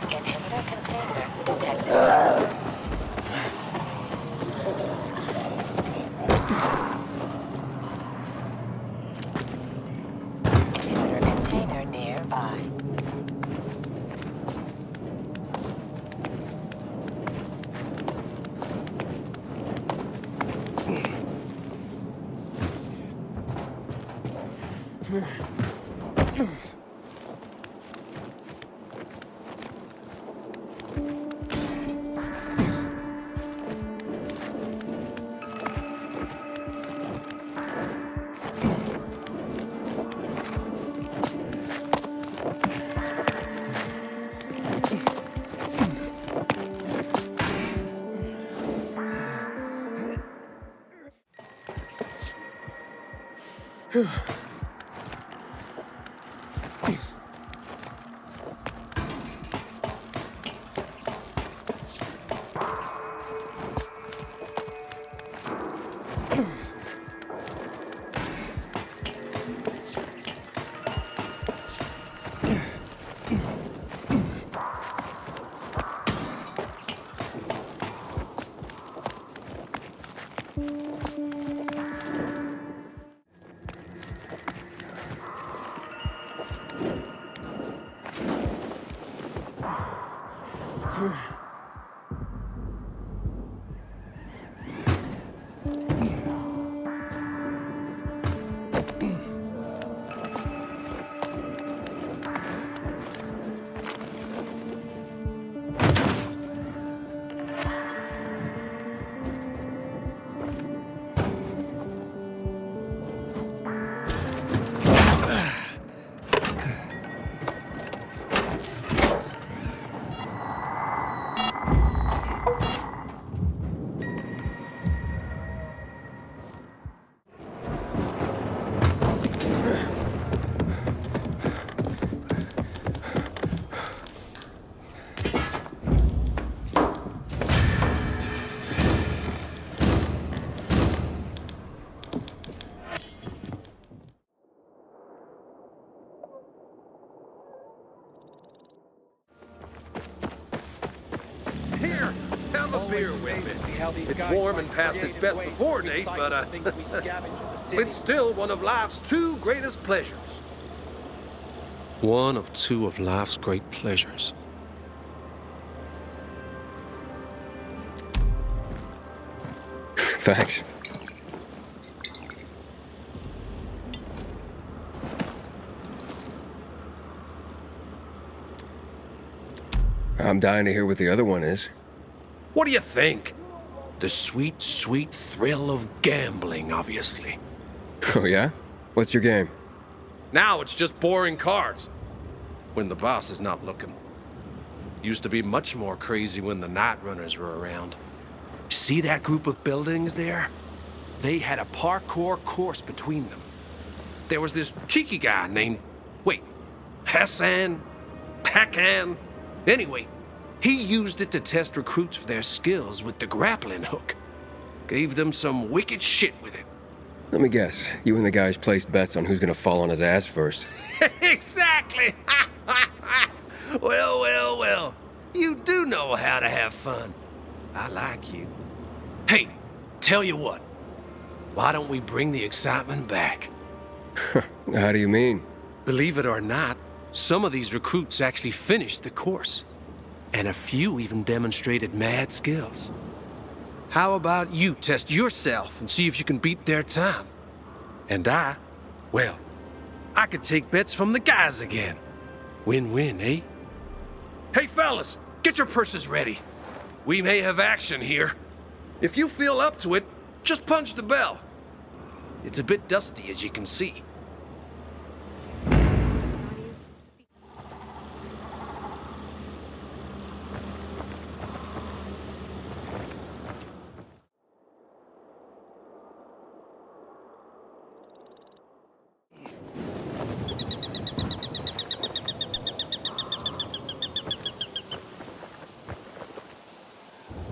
Inhibitor container detected. Inhibitor container nearby. Here, have a beer with me. It's warm and past its best before date, but it's still one of life's two greatest pleasures. One of two of life's great pleasures. Thanks. I'm dying to hear what the other one is. What do you think? The sweet, sweet thrill of gambling, obviously. Oh, yeah? What's your game? Now it's just boring cards. When the boss is not looking. Used to be much more crazy when the night runners were around. See that group of buildings there? They had a parkour course between them. There was this cheeky guy named, Hassan? Pakan? Anyway, he used it to test recruits for their skills with the grappling hook. Gave them some wicked shit with it. Let me guess. You and the guys placed bets on who's gonna fall on his ass first. Exactly! Well. You do know how to have fun. I like you. Hey, tell you what. Why don't we bring the excitement back? How do you mean? Believe it or not, some of these recruits actually finished the course. And a few even demonstrated mad skills. How about you test yourself and see if you can beat their time? And I could take bets from the guys again. Win-win, eh? Hey, fellas, get your purses ready. We may have action here. If you feel up to it, just punch the bell. It's a bit dusty, as you can see.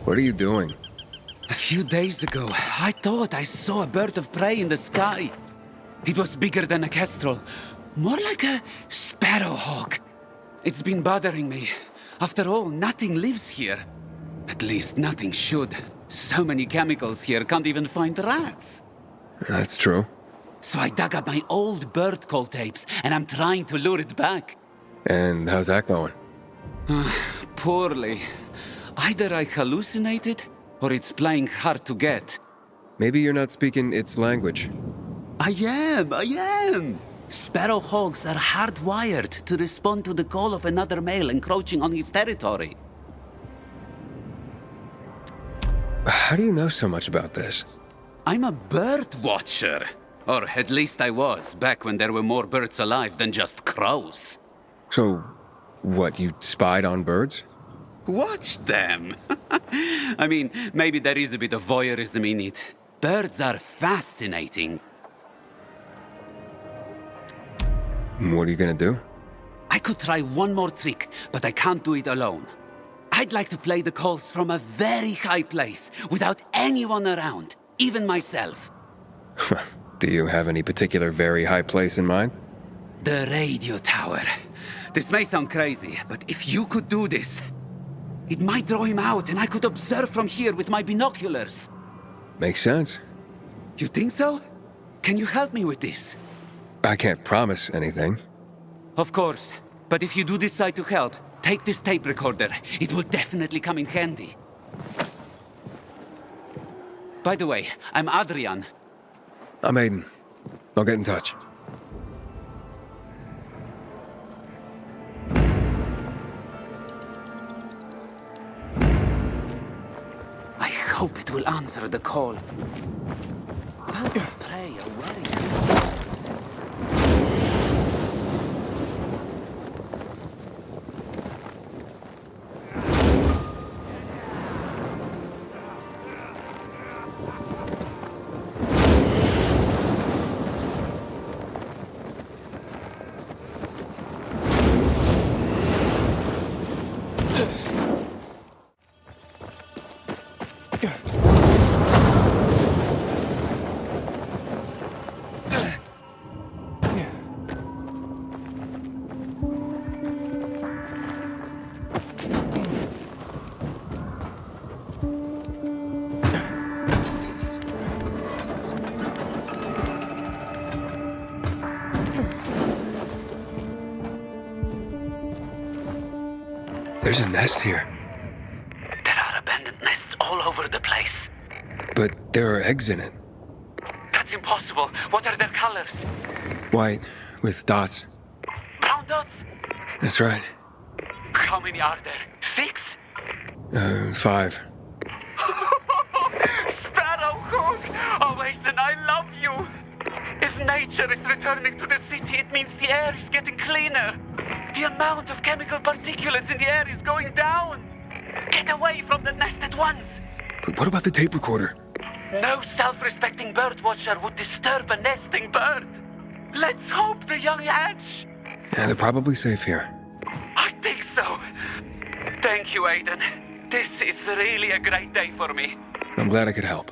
What are you doing? A few days ago, I thought I saw a bird of prey in the sky. It was bigger than a kestrel, more like a sparrowhawk. It's been bothering me. After all, nothing lives here. At least nothing should. So many chemicals here, can't even find rats. That's true. So I dug up my old bird call tapes, and I'm trying to lure it back. And how's that going? Poorly. Either I hallucinated, or it's playing hard to get. Maybe you're not speaking its language. I am. Sparrowhawks are hardwired to respond to the call of another male encroaching on his territory. How do you know so much about this? I'm a bird watcher. Or at least I was, back when there were more birds alive than just crows. So, what, you spied on birds? Watch them. I mean, maybe there is a bit of voyeurism in it. Birds are fascinating. What are you gonna do? I could try one more trick, but I can't do it alone. I'd like to play the calls from a very high place, without anyone around, even myself. Do you have any particular very high place in mind? The radio tower. This may sound crazy, but if you could do this, it might draw him out, and I could observe from here with my binoculars. Makes sense. You think so? Can you help me with this? I can't promise anything. Of course. But if you do decide to help, take this tape recorder. It will definitely come in handy. By the way, I'm Adrian. I'm Aiden. I'll get in touch. I hope it will answer the call. Birds of prey are very There's a nest here. There are abandoned nests all over the place. But there are eggs in it. That's impossible. What are their colors? White, with dots. Brown dots? That's right. How many are there? 6? 5. Sparrowhawk! Oh, wait, then I love you! nature is returning to the city. It means the air is getting cleaner. The amount of chemical particulates in the air is going down. Get away from the nest at once. But what about the tape recorder? No self-respecting birdwatcher would disturb a nesting bird. Let's hope the young hatch. Yeah, they're probably safe here. I think so. Thank you, Aiden. This is really a great day for me. I'm glad I could help.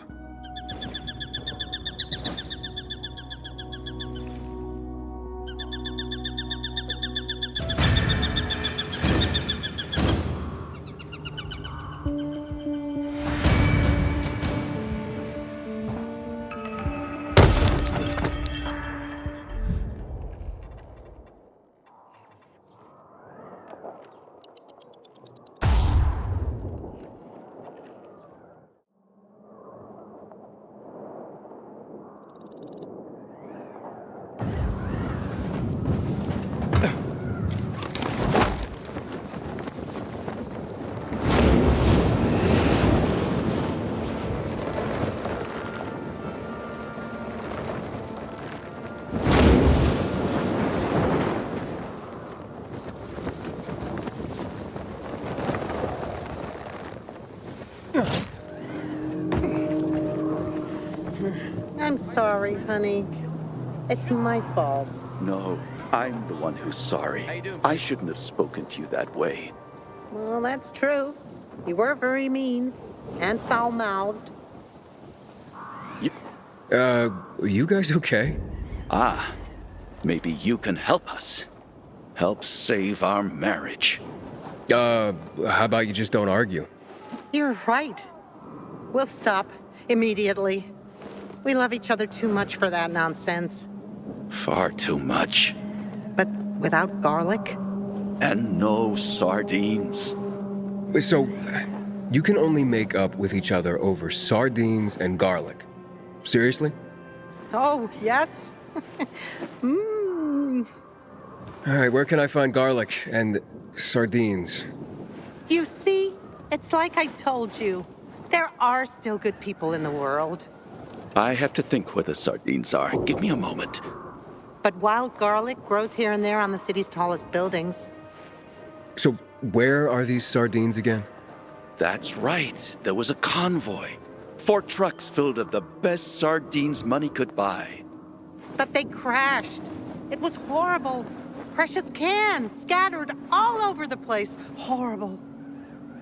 I'm sorry, honey. It's my fault. No, I'm the one who's sorry. I shouldn't have spoken to you that way. Well, that's true. You were very mean and foul-mouthed. Are you guys okay? Ah, maybe you can help us. Help save our marriage. How about you just don't argue? You're right. We'll stop immediately. We love each other too much for that nonsense. Far too much. But without garlic? And no sardines. So, you can only make up with each other over sardines and garlic. Seriously? Oh, yes. Mmm. All right, where can I find garlic and sardines? You see, it's like I told you. There are still good people in the world. I have to think where the sardines are. Give me a moment. But wild garlic grows here and there on the city's tallest buildings. So, where are these sardines again? That's right. There was a convoy. 4 trucks filled of the best sardines money could buy. But they crashed. It was horrible. Precious cans scattered all over the place. Horrible.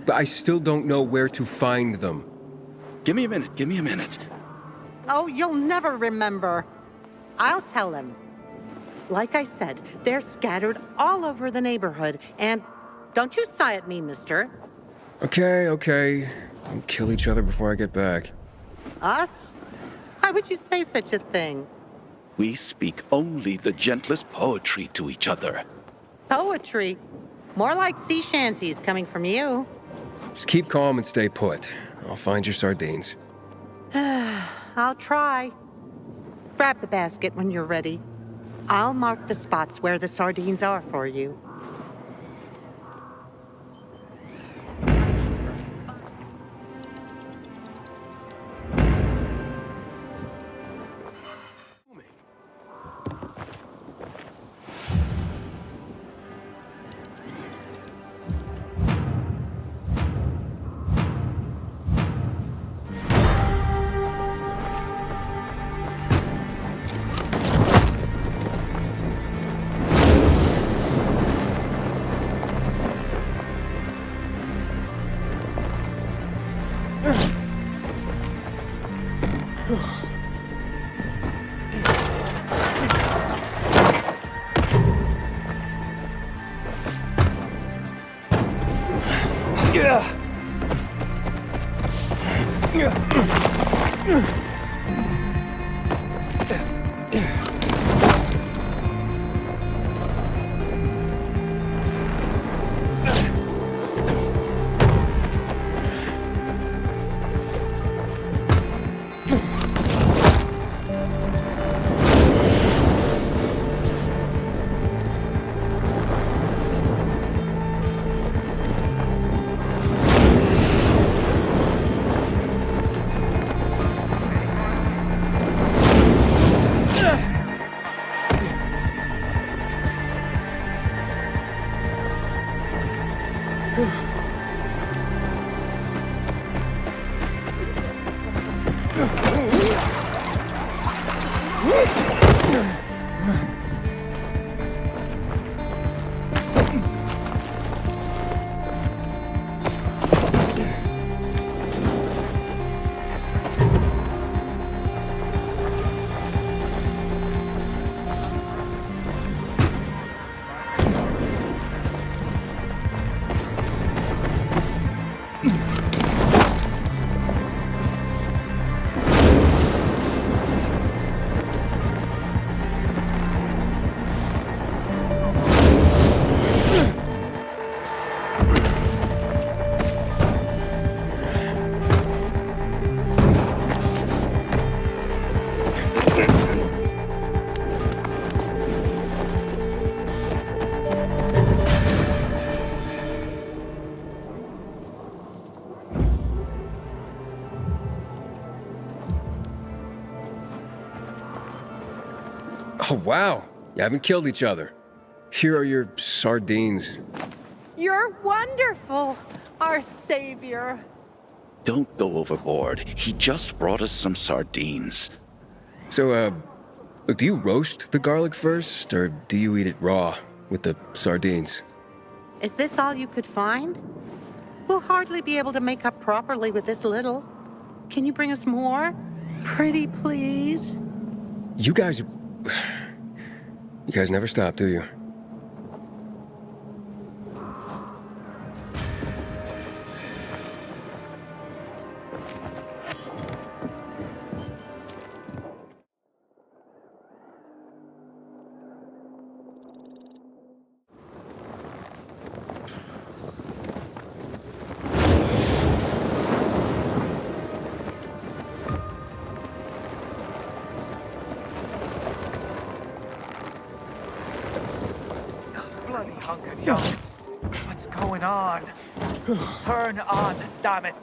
But I still don't know where to find them. Give me a minute. Give me a minute. Oh, you'll never remember. I'll tell him. Like I said, they're scattered all over the neighborhood, and don't you sigh at me, mister. Okay. Don't kill each other before I get back. Us? Why would you say such a thing? We speak only the gentlest poetry to each other. Poetry? More like sea shanties coming from you. Just keep calm and stay put. I'll find your sardines. I'll try. Grab the basket when you're ready. I'll mark the spots where the sardines are for you. Oh, wow. You haven't killed each other. Here are your sardines. You're wonderful, our savior. Don't go overboard. He just brought us some sardines. So, look, do you roast the garlic first, or do you eat it raw with the sardines? Is this all you could find? We'll hardly be able to make up properly with this little. Can you bring us more? Pretty please? You guys never stop, do you? Bloody hunk of junk. What's going on? Turn on, damn it.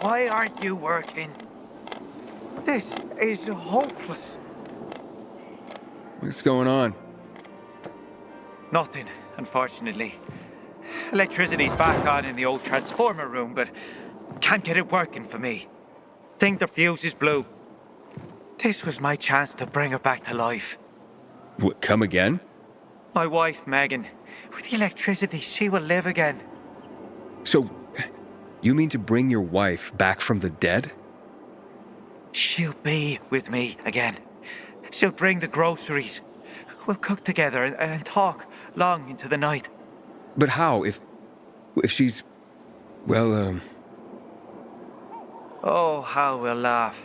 Why aren't you working? This is hopeless. What's going on? Nothing, unfortunately. Electricity's back on in the old transformer room, but can't get it working for me. Think the fuse is blue. This was my chance to bring her back to life. What, come again? My wife, Megan. With the electricity, she will live again. So, you mean to bring your wife back from the dead? She'll be with me again. She'll bring the groceries. We'll cook together and talk long into the night. But how, if she's, well, Oh, how we'll laugh.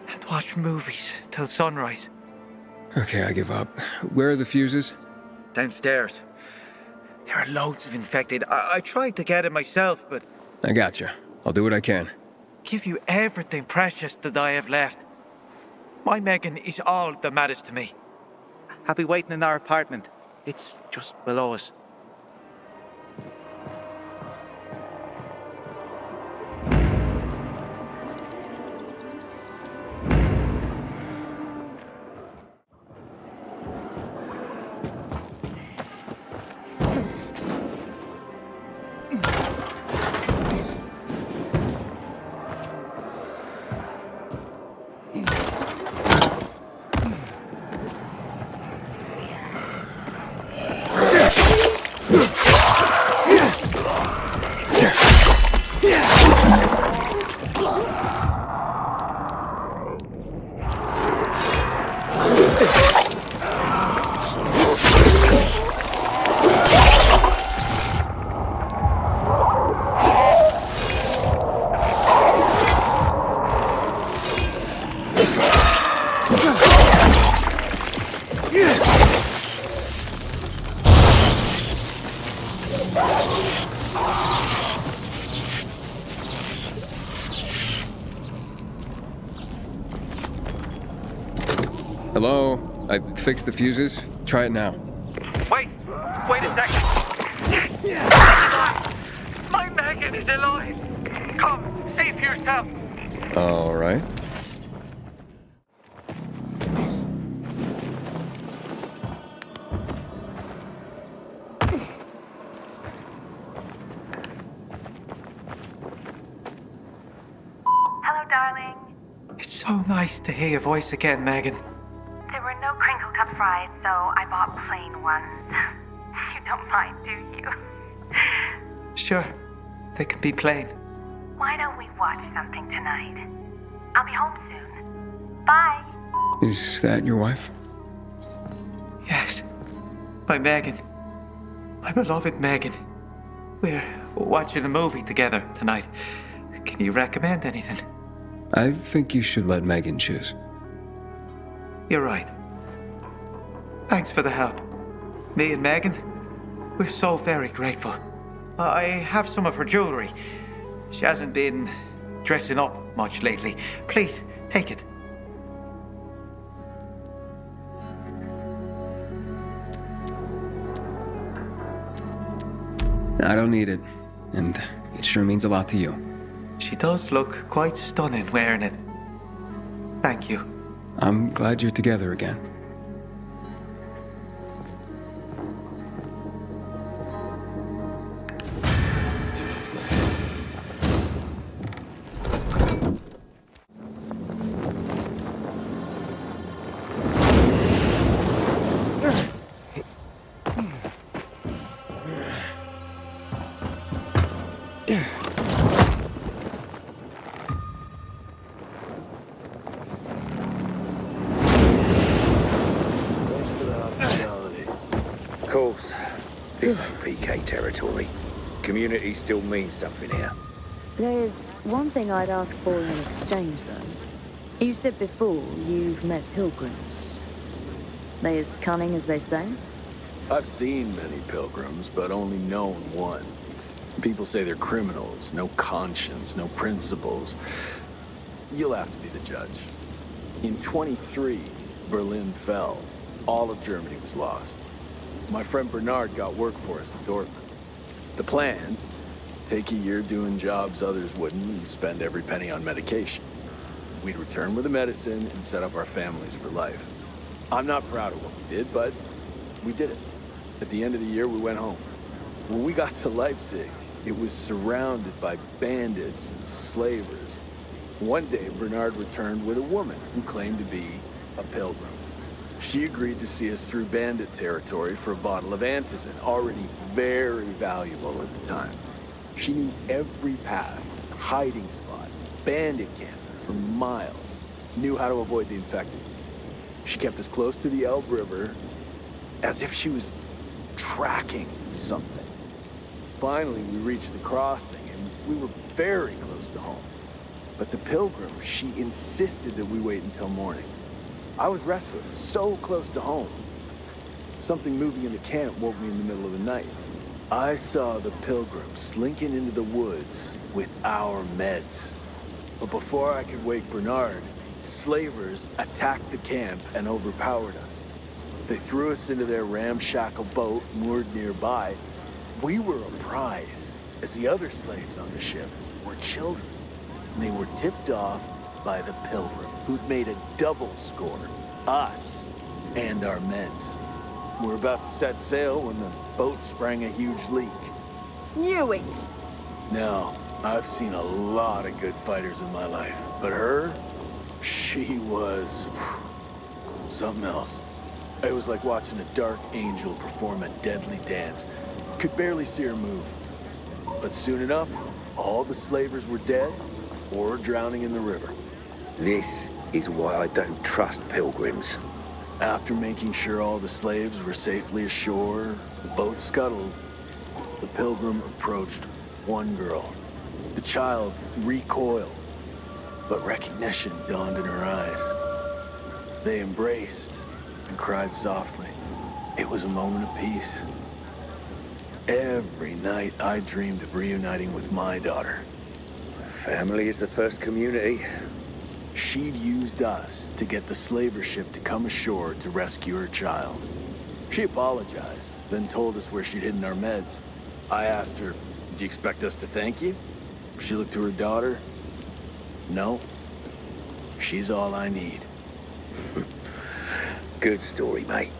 And watch movies till sunrise. Okay, I give up. Where are the fuses? Downstairs. There are loads of infected. I tried to get it myself, but... I gotcha. I'll do what I can. Give you everything precious that I have left. My Megan is all that matters to me. I'll be waiting in our apartment. It's just below us. Hello? I fixed the fuses. Try it now. Wait a second. My Megan is alive. Come, see for yourself. All right. Hello, darling. It's so nice to hear your voice again, Megan. There were no crinkle cut fries, so I bought plain ones. You don't mind, do you? Sure, they can be plain. Why don't we watch something tonight? I'll be home soon. Bye. Is that your wife? Yes, my Megan. My beloved Megan. We're watching a movie together tonight. Can you recommend anything? I think you should let Megan choose. You're right. Thanks for the help. Me and Megan, we're so very grateful. I have some of her jewelry. She hasn't been dressing up much lately. Please, take it. I don't need it, and it sure means a lot to you. She does look quite stunning wearing it. Thank you. I'm glad you're together again. territory. Community still means something here. There's one thing I'd ask for in exchange, though. You said before you've met pilgrims. They as cunning as they say? I've seen many pilgrims, but only known one. People say they're criminals, no conscience, no principles. You'll have to be the judge. In 23, Berlin fell. All of Germany was lost. My friend Bernard got work for us in Dortmund. The plan, take a year doing jobs others wouldn't and spend every penny on medication. We'd return with the medicine and set up our families for life. I'm not proud of what we did, but we did it. At the end of the year, we went home. When we got to Leipzig, it was surrounded by bandits and slavers. One day, Bernard returned with a woman who claimed to be a pilgrim. She agreed to see us through bandit territory for a bottle of antizin, already very valuable at the time. She knew every path, hiding spot, bandit camp for miles, knew how to avoid the infected. She kept us close to the Elbe River, as if she was tracking something. Finally, we reached the crossing, and we were very close to home. But the pilgrim, she insisted that we wait until morning. I was restless, so close to home. Something moving in the camp woke me in the middle of the night. I saw the pilgrim slinking into the woods with our meds. But before I could wake Bernard, slavers attacked the camp and overpowered us. They threw us into their ramshackle boat moored nearby. We were a prize, as the other slaves on the ship were children. And they were tipped off by the pilgrim, who'd made a double score, us and our meds. We were about to set sail when the boat sprang a huge leak. Knew it! Now, I've seen a lot of good fighters in my life, but her, she was something else. It was like watching a dark angel perform a deadly dance. Could barely see her move. But soon enough, all the slavers were dead or drowning in the river. This is why I don't trust pilgrims. After making sure all the slaves were safely ashore, the boat scuttled. The pilgrim approached one girl. The child recoiled, but recognition dawned in her eyes. They embraced and cried softly. It was a moment of peace. Every night I dreamed of reuniting with my daughter. Family is the first community. She'd used us to get the slaver ship to come ashore to rescue her child. She apologized, then told us where she'd hidden our meds. I asked her, "Do you expect us to thank you?" She looked to her daughter. "No. She's all I need." Good story, mate.